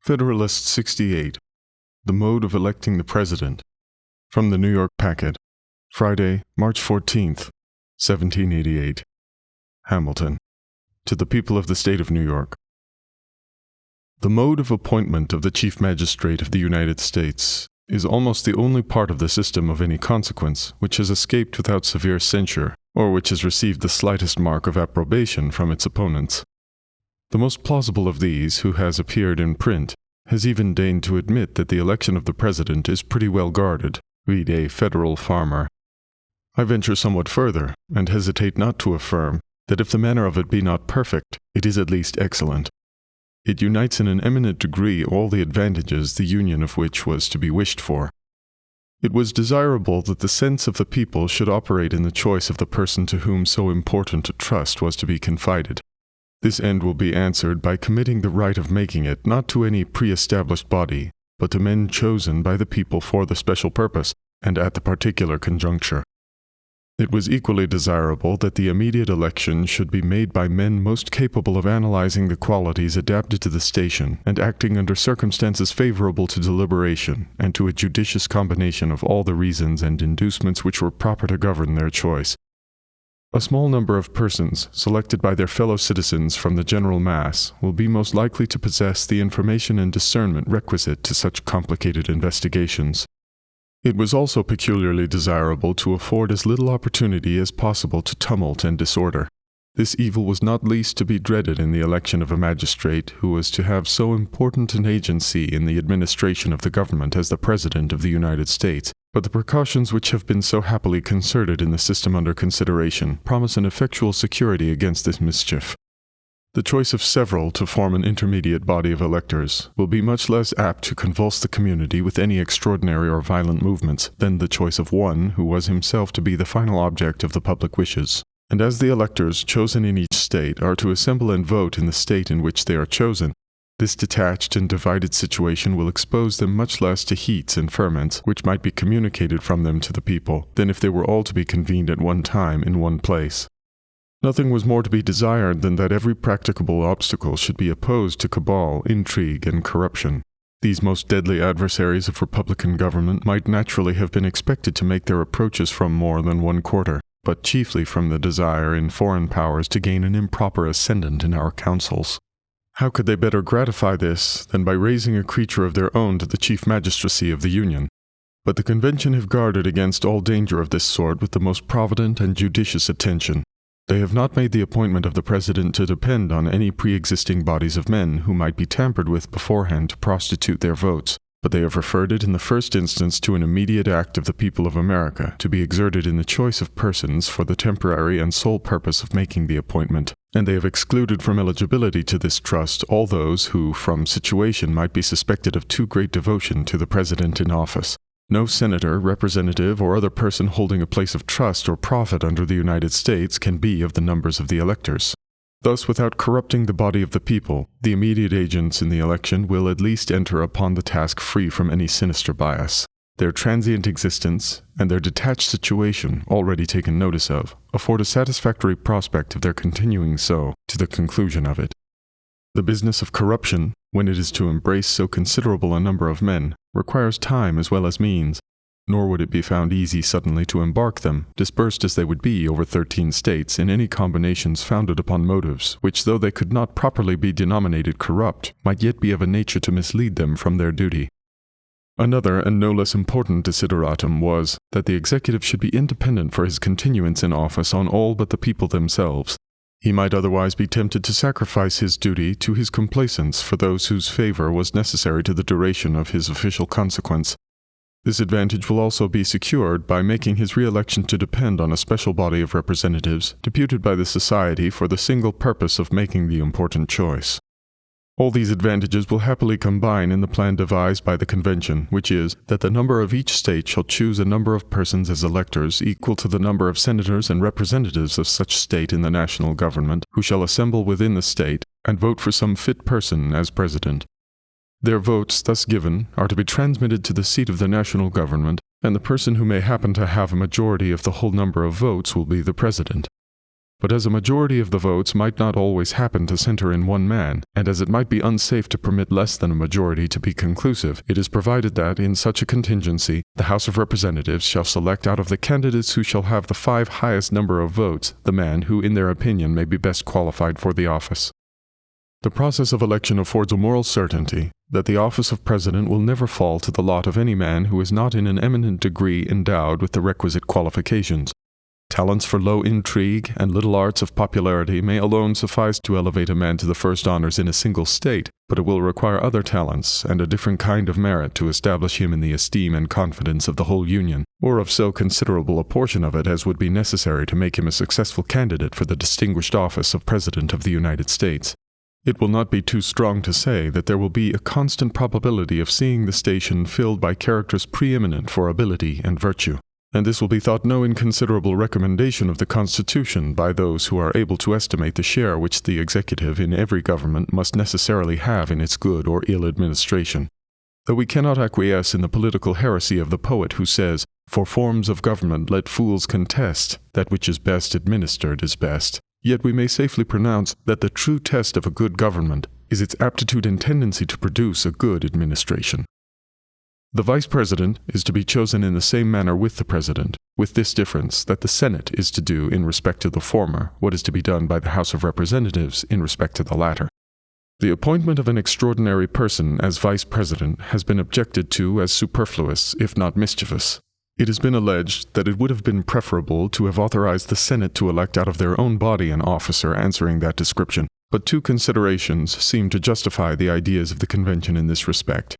Federalist 68. The Mode of Electing the President. From the New York Packet. Friday, March 14th, 1788. Hamilton. To the People of the State of New York. The mode of appointment of the Chief Magistrate of the United States is almost the only part of the system of any consequence which has escaped without severe censure, or which has received the slightest mark of approbation from its opponents. The most plausible of these, who has appeared in print, has even deigned to admit that the election of the President is pretty well guarded, read a federal farmer. I venture somewhat further, and hesitate not to affirm, that if the manner of it be not perfect, it is at least excellent. It unites in an eminent degree all the advantages the union of which was to be wished for. It was desirable that the sense of the people should operate in the choice of the person to whom so important a trust was to be confided. This end will be answered by committing the right of making it not to any pre-established body, but to men chosen by the people for the special purpose, and at the particular conjuncture. It was equally desirable that the immediate election should be made by men most capable of analyzing the qualities adapted to the station, and acting under circumstances favorable to deliberation, and to a judicious combination of all the reasons and inducements which were proper to govern their choice. A small number of persons, selected by their fellow citizens from the general mass, will be most likely to possess the information and discernment requisite to such complicated investigations. It was also peculiarly desirable to afford as little opportunity as possible to tumult and disorder. This evil was not least to be dreaded in the election of a magistrate who was to have so important an agency in the administration of the government as the President of the United States, but the precautions which have been so happily concerted in the system under consideration promise an effectual security against this mischief. The choice of several to form an intermediate body of electors will be much less apt to convulse the community with any extraordinary or violent movements than the choice of one who was himself to be the final object of the public wishes. And as the electors chosen in each state are to assemble and vote in the state in which they are chosen, this detached and divided situation will expose them much less to heats and ferments which might be communicated from them to the people than if they were all to be convened at one time in one place. Nothing was more to be desired than that every practicable obstacle should be opposed to cabal, intrigue, and corruption. These most deadly adversaries of republican government might naturally have been expected to make their approaches from more than one quarter, but chiefly from the desire in foreign powers to gain an improper ascendant in our councils. How could they better gratify this than by raising a creature of their own to the chief magistracy of the Union? But the convention have guarded against all danger of this sort with the most provident and judicious attention. They have not made the appointment of the President to depend on any pre-existing bodies of men who might be tampered with beforehand to prostitute their votes, but they have referred it in the first instance to an immediate act of the people of America to be exerted in the choice of persons for the temporary and sole purpose of making the appointment, and they have excluded from eligibility to this trust all those who, from situation, might be suspected of too great devotion to the President in office. No senator, representative, or other person holding a place of trust or profit under the United States can be of the numbers of the electors. Thus, without corrupting the body of the people, the immediate agents in the election will at least enter upon the task free from any sinister bias. Their transient existence, and their detached situation, already taken notice of, afford a satisfactory prospect of their continuing so to the conclusion of it. The business of corruption, when it is to embrace so considerable a number of men, requires time as well as means, nor would it be found easy suddenly to embark them, dispersed as they would be over 13 states, in any combinations founded upon motives which, though they could not properly be denominated corrupt, might yet be of a nature to mislead them from their duty. Another and no less important desideratum was, that the executive should be independent for his continuance in office on all but the people themselves. He might otherwise be tempted to sacrifice his duty to his complaisance for those whose favor was necessary to the duration of his official consequence. This advantage will also be secured by making his re-election to depend on a special body of representatives deputed by the society for the single purpose of making the important choice. All these advantages will happily combine in the plan devised by the convention, which is, that the number of each state shall choose a number of persons as electors equal to the number of senators and representatives of such state in the national government, who shall assemble within the state, and vote for some fit person as president. Their votes, thus given, are to be transmitted to the seat of the national government, and the person who may happen to have a majority of the whole number of votes will be the president. But as a majority of the votes might not always happen to center in one man, and as it might be unsafe to permit less than a majority to be conclusive, it is provided that, in such a contingency, the House of Representatives shall select out of the candidates who shall have the 5 highest number of votes the man who, in their opinion, may be best qualified for the office. The process of election affords a moral certainty that the office of President will never fall to the lot of any man who is not in an eminent degree endowed with the requisite qualifications. Talents for low intrigue and little arts of popularity may alone suffice to elevate a man to the first honors in a single state, but it will require other talents and a different kind of merit to establish him in the esteem and confidence of the whole Union, or of so considerable a portion of it as would be necessary to make him a successful candidate for the distinguished office of President of the United States. It will not be too strong to say that there will be a constant probability of seeing the station filled by characters preeminent for ability and virtue. And this will be thought no inconsiderable recommendation of the Constitution by those who are able to estimate the share which the executive in every government must necessarily have in its good or ill administration. Though we cannot acquiesce in the political heresy of the poet who says, "For forms of government let fools contest, that which is best administered is best," yet we may safely pronounce that the true test of a good government is its aptitude and tendency to produce a good administration. The Vice President is to be chosen in the same manner with the President, with this difference that the Senate is to do in respect to the former what is to be done by the House of Representatives in respect to the latter. The appointment of an extraordinary person as Vice President has been objected to as superfluous, if not mischievous. It has been alleged that it would have been preferable to have authorized the Senate to elect out of their own body an officer answering that description, but 2 considerations seem to justify the ideas of the Convention in this respect.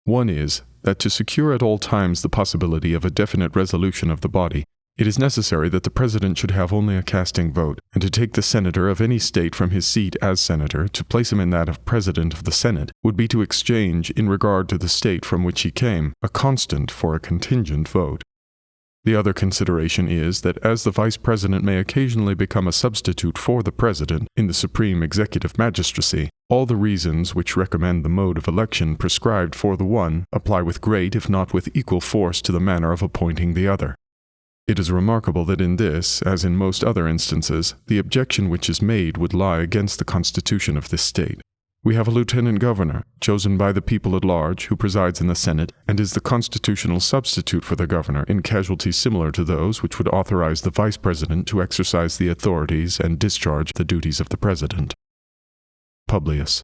One is that to secure at all times the possibility of a definite resolution of the body, it is necessary that the President should have only a casting vote, and to take the senator of any state from his seat as senator to place him in that of President of the Senate would be to exchange, in regard to the state from which he came, a constant for a contingent vote. The other consideration is that as the Vice President may occasionally become a substitute for the President in the supreme executive magistracy, all the reasons which recommend the mode of election prescribed for the one apply with great, if not with equal force, to the manner of appointing the other. It is remarkable that in this, as in most other instances, the objection which is made would lie against the constitution of this state. We have a lieutenant governor, chosen by the people at large, who presides in the Senate, and is the constitutional substitute for the governor in casualties similar to those which would authorize the vice president to exercise the authorities and discharge the duties of the president. Publius.